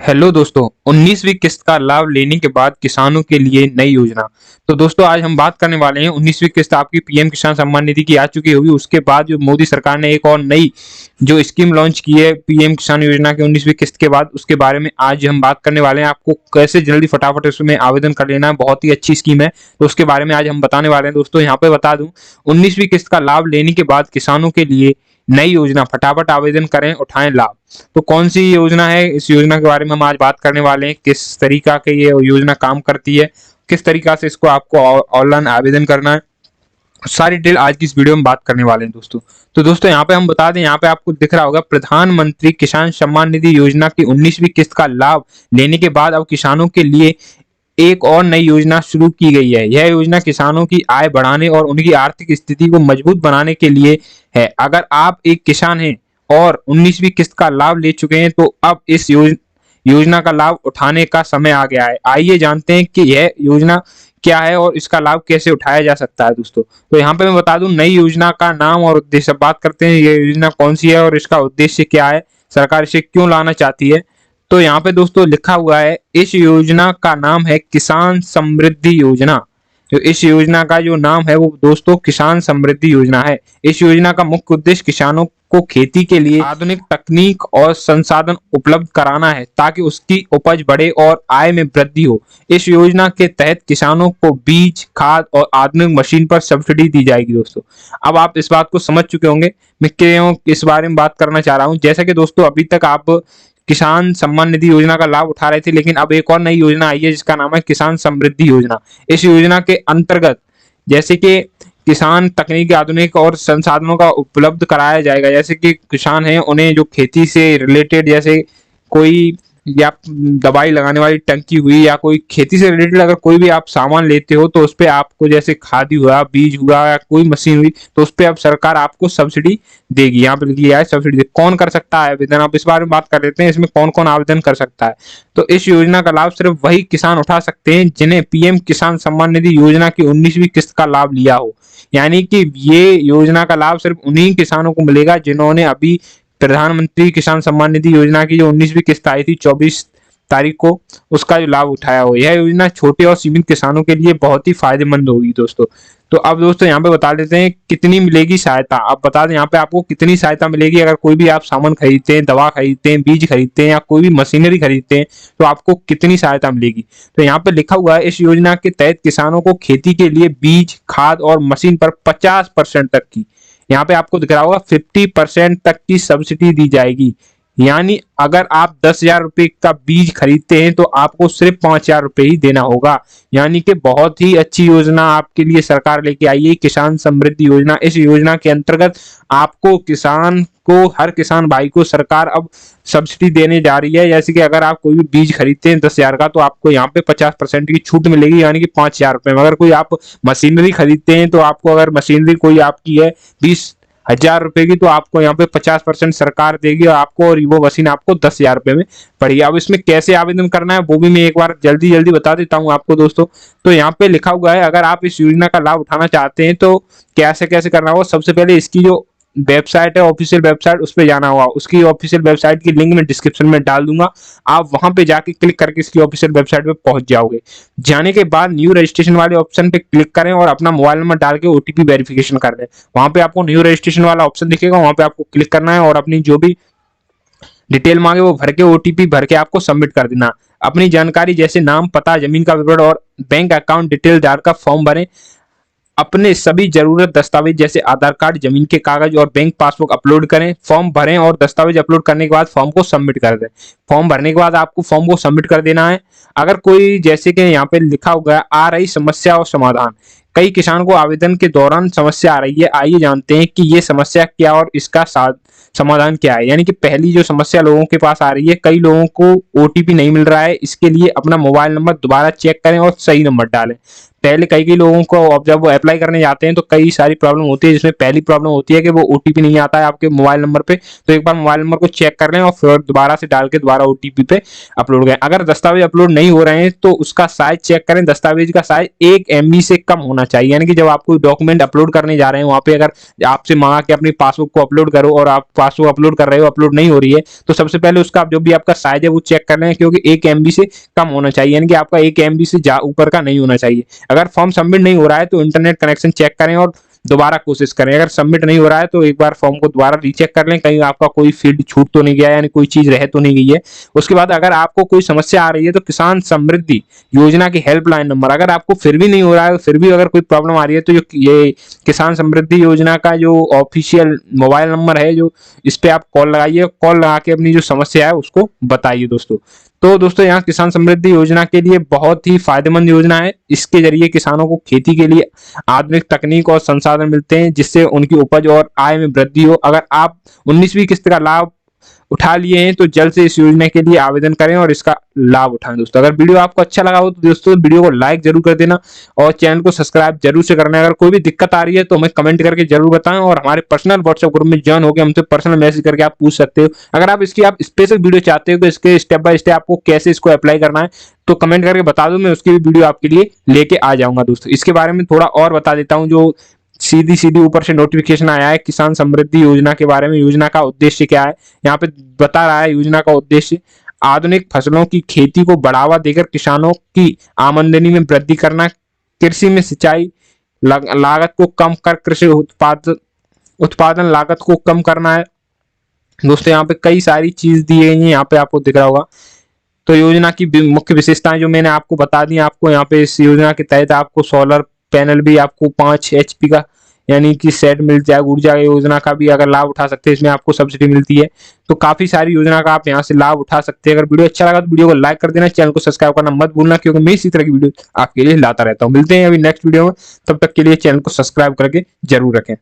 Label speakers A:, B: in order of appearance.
A: Hello दोस्तों, 19वीं किस्त का लाभ लेने के बाद किसानों के लिए नई योजना। तो दोस्तों आज हम बात करने वाले हैं 19वीं किस्त आपकी पीएम किसान सम्मान निधि की आ चुकी होगी। उसके बाद जो मोदी सरकार ने एक और नई जो स्कीम लॉन्च की है पीएम किसान योजना की 19वीं किस्त के बाद, उसके बारे में आज हम बात करने वाले हैं। आपको कैसे जल्दी फटाफट उसमें आवेदन कर लेना है, बहुत ही अच्छी स्कीम है। तो उसके बारे में आज हम बताने वाले हैं। दोस्तों यहाँ पे बता दूं, 19वीं किस्त का लाभ लेने के बाद किसानों के लिए नई योजना, फटाफट आवेदन करें, उठाएं लाभ। तो कौन सी योजना है, इस योजना के बारे में हम आज बात करने वाले हैं। किस तरीका के ये योजना काम करती है, किस तरीका से इसको आपको ऑनलाइन आवेदन करना है, सारी डिटेल आज की इस वीडियो में बात करने वाले हैं दोस्तों। तो दोस्तों यहाँ पे हम बता दें, यहाँ पे आपको दिख रहा होगा प्रधानमंत्री किसान सम्मान निधि योजना की 19वीं किस्त का लाभ लेने के बाद अब किसानों के लिए एक और नई योजना शुरू की गई है। यह योजना किसानों की आय बढ़ाने और उनकी आर्थिक स्थिति को मजबूत बनाने के लिए है। अगर आप एक किसान हैं और 19वीं किस्त का लाभ ले चुके हैं तो अब इस योजना का लाभ उठाने का समय आ गया है। आइए जानते हैं कि यह योजना क्या है और इसका लाभ कैसे उठाया जा सकता है दोस्तों। तो यहाँ पे मैं बता दूं, नई योजना का नाम और उद्देश्य बात करते हैं। यह योजना कौन सी है और इसका उद्देश्य क्या है, सरकार इसे क्यों लाना चाहती है। तो यहाँ पे दोस्तों लिखा हुआ है, इस योजना का नाम है किसान समृद्धि योजना। तो इस योजना का जो नाम है वो दोस्तों किसान समृद्धि योजना है। इस योजना का मुख्य उद्देश्य किसानों को खेती के लिए आधुनिक तकनीक और संसाधन उपलब्ध कराना है ताकि उसकी उपज बढ़े और आय में वृद्धि हो। इस योजना के तहत किसानों को बीज, खाद और आधुनिक मशीन पर सब्सिडी दी जाएगी दोस्तों। अब आप इस बात को समझ चुके होंगे मैं क्यों इस बारे में बात करना चाह रहा हूँ। जैसा कि दोस्तों अभी तक आप किसान सम्मान निधि योजना का लाभ उठा रहे थे, लेकिन अब एक और नई योजना आई है जिसका नाम है किसान समृद्धि योजना। इस योजना के अंतर्गत जैसे कि किसान तकनीकी, आधुनिक और संसाधनों का उपलब्ध कराया जाएगा। जैसे कि किसान हैं, उन्हें जो खेती से रिलेटेड जैसे कोई या दवाई लगाने वाली टंकी हुई या कोई खेती से रिलेटेड अगर कोई भी आप सामान लेते हो तो उस पर आपको जैसे खाद हुआ, बीज हुआ या कोई मशीन हुई तो उस पर अब सरकार आपको सब्सिडी देगी। यहाँ पे लिख लिया है सब्सिडी। कौन कर सकता है आवेदन, आप इस बारे में बात कर लेते हैं। इसमें कौन कौन आवेदन कर सकता है। तो इस योजना का लाभ सिर्फ वही किसान उठा सकते हैं जिन्हें पीएम किसान सम्मान निधि योजना की 19वीं किस्त का लाभ लिया हो। यानी कि ये योजना का लाभ सिर्फ उन्हीं किसानों को मिलेगा जिन्होंने अभी प्रधानमंत्री किसान सम्मान निधि योजना की जो 19वीं किस्त आई थी 24 तारीख को, उसका जो लाभ उठाया हो। यह योजना छोटे और सीमित किसानों के लिए बहुत ही फायदेमंद होगी दोस्तों। तो अब दोस्तों यहाँ पे बता देते हैं कितनी मिलेगी सहायता। अब बता दें यहाँ पे आपको कितनी सहायता मिलेगी। अगर कोई भी आप सामान खरीदते हैं, दवा खरीदते हैं, बीज खरीदते हैं या कोई भी मशीनरी खरीदते हैं तो आपको कितनी सहायता मिलेगी। तो यहाँ पे लिखा हुआ है, इस योजना के तहत किसानों को खेती के लिए बीज, खाद और मशीन पर 50% तक की, यहाँ पे आपको दिख रहा होगा 50% तक की सब्सिडी दी जाएगी। यानी अगर आप 10,000 रुपए का बीज खरीदते हैं तो आपको सिर्फ 5,000 रुपए ही देना होगा। यानी कि बहुत ही अच्छी योजना आपके लिए सरकार लेके आई है, किसान समृद्धि योजना। इस योजना के अंतर्गत आपको किसान को, हर किसान भाई को सरकार अब सब्सिडी देने जा रही है। जैसे कि अगर आप कोई भी बीज खरीदते हैं 10,000 का तो आपको यहाँ पे 50% की छूट मिलेगी, यानी कि 5,000 रुपए में। अगर कोई आप मशीनरी खरीदते हैं तो आपको, अगर मशीनरी कोई आपकी है 20,000 रुपए की, तो आपको यहाँ पे 50% सरकार देगी और आपको, और वो मशीन आपको 10,000 रुपए में पड़ेगी। अब इसमें कैसे आवेदन करना है वो भी मैं एक बार जल्दी जल्दी बता देता हूँ आपको दोस्तों। तो यहाँ पे लिखा हुआ है, अगर आप इस योजना का लाभ उठाना चाहते हैं तो कैसे कैसे करना होगा। सबसे पहले इसकी जो वेबसाइट है, ऑफिशियल वेबसाइट, उस पर जाना होगा। उसकी ऑफिशियल वेबसाइट की लिंक मैं डिस्क्रिप्शन में डाल दूंगा। आप वहां पे जाके क्लिक करके इसकी ऑफिशियल वेबसाइट पे पहुंच जाओगे। जाने के बाद न्यू रजिस्ट्रेशन वाले ऑप्शन पे क्लिक करें और अपना मोबाइल नंबर डाल के ओटीपी वेरिफिकेशन कर लें। वहां पे आपको न्यू रजिस्ट्रेशन वाला ऑप्शन दिखेगा, वहां पे आपको क्लिक करना है और अपनी जो भी डिटेल मांगे वो भर के, ओटीपी भर के आपको सबमिट कर देना। अपनी जानकारी जैसे नाम, पता, जमीन का विवरण और बैंक अकाउंट डिटेल डाल का फॉर्म भरें। अपने सभी जरूरत दस्तावेज जैसे आधार कार्ड, जमीन के कागज और बैंक पासबुक अपलोड करें। फॉर्म भरें और दस्तावेज अपलोड करने के बाद फॉर्म को सबमिट कर दें। फॉर्म भरने के बाद आपको फॉर्म को सबमिट कर देना है। अगर कोई, जैसे कि यहाँ पे लिखा हुआ है, आ रही समस्या और समाधान। कई किसान को आवेदन के दौरान समस्या आ रही है। आइए जानते हैं कि ये समस्या क्या और इसका समाधान क्या है। यानी कि पहली जो समस्या लोगों के पास आ रही है, कई लोगों को ओटीपी नहीं मिल रहा है। इसके लिए अपना मोबाइल नंबर दोबारा चेक करें और सही नंबर डालें। पहले कई लोगों को जब वो अप्लाई करने जाते हैं तो कई सारी प्रॉब्लम होती है, जिसमें पहली प्रॉब्लम होती है कि वो ओटीपी नहीं आता है आपके मोबाइल नंबर पे। तो एक बार मोबाइल नंबर को चेक कर लें और फिर दोबारा से डाल के दोबारा ओटीपी पे अपलोड करें। अगर दस्तावेज अपलोड नहीं हो रहे हैं तो उसका साइज चेक करें, दस्तावेज का साइज 1 MB से कम होना चाहिए। यानी कि जब आप कोई डॉक्यूमेंट अपलोड करने जा रहे हैं वहां पे अगर आपसे मांगा कि अपनी पासबुक को अपलोड करो और आप पासबुक अपलोड कर रहे हो, अपलोड नहीं हो रही है, तो सबसे पहले उसका जो भी आपका साइज है वो चेक कर लें, क्योंकि 1 MB से कम होना चाहिए, यानी कि आपका 1 MB से ऊपर का नहीं होना चाहिए। अगर फॉर्म सबमिट नहीं हो रहा है तो इंटरनेट कनेक्शन चेक करें और दोबारा कोशिश करें। अगर सबमिट नहीं हो रहा है तो एक बार फॉर्म को दोबारा रीचेक कर लें, कहीं आपका कोई फील्ड छूट तो नहीं गया, यानी कोई चीज रह तो नहीं गई है। उसके बाद अगर आपको कोई समस्या आ रही है तो किसान समृद्धि योजना की हेल्पलाइन नंबर, अगर आपको फिर भी नहीं हो रहा है, फिर भी अगर कोई प्रॉब्लम आ रही है, तो जो ये किसान समृद्धि योजना का जो ऑफिशियल मोबाइल नंबर है, जो इस पे आप कॉल लगाइए, कॉल लगा के अपनी जो समस्या है उसको बताइए दोस्तों। तो दोस्तों यहाँ किसान समृद्धि योजना के लिए बहुत ही फायदेमंद योजना है। इसके जरिए किसानों को खेती के लिए आधुनिक तकनीक और संसाधन मिलते हैं, जिससे उनकी उपज और आय में वृद्धि हो। अगर आप 19वीं किस्त का लाभ उठा लिए हैं तो जल्द से इस योजना के लिए आवेदन करें और इसका लाभ उठाएं। दोस्तों अगर वीडियो आपको अच्छा लगा हो तो दोस्तों वीडियो को लाइक जरूर कर देना और चैनल को सब्सक्राइब जरूर से करना। अगर कोई भी दिक्कत आ रही है तो हमें कमेंट करके जरूर बताएं और हमारे पर्सनल व्हाट्सएप ग्रुप में ज्वाइन होकर हमसे पर्सनल मैसेज करके आप पूछ सकते हो। अगर आप इसकी स्पेशल वीडियो चाहते हो कि इसके स्टेप बाय स्टेप आपको कैसे इसको अप्लाई करना है तो कमेंट करके बता दो, मैं उसकी भी वीडियो आपके लिए लेके आ जाऊंगा। दोस्तों इसके बारे में थोड़ा और बता देता हूँ। जो सीधी सीधी ऊपर से नोटिफिकेशन आया है किसान समृद्धि योजना के बारे में, योजना का उद्देश्य क्या है यहाँ पे बता रहा है। योजना का उद्देश्य आधुनिक फसलों की खेती को बढ़ावा देकर किसानों की आमदनी में वृद्धि करना, कृषि में सिंचाई लागत को कम कर कृषि उत्पादन लागत को कम करना है। दोस्तों यहाँ पे कई सारी चीज दी गई है, यहाँ पे आपको दिख रहा होगा। तो योजना की मुख्य विशेषताएं जो मैंने आपको बता दी, आपको यहाँ पे इस योजना के तहत आपको सोलर पैनल भी आपको 5 HP का यानी कि सेट मिल जाएगा। ऊर्जा योजना का भी अगर लाभ उठा सकते हैं, इसमें आपको सब्सिडी मिलती है। तो काफी सारी योजना का आप यहाँ से लाभ उठा सकते हैं। अगर वीडियो अच्छा लगा तो वीडियो को लाइक कर देना, चैनल को सब्सक्राइब करना मत भूलना, क्योंकि मैं इसी तरह की वीडियो आपके लिए लाता रहता हूँ। मिलते हैं अभी नेक्स्ट वीडियो में, तब तक के लिए चैनल को सब्सक्राइब करके जरूर रखें।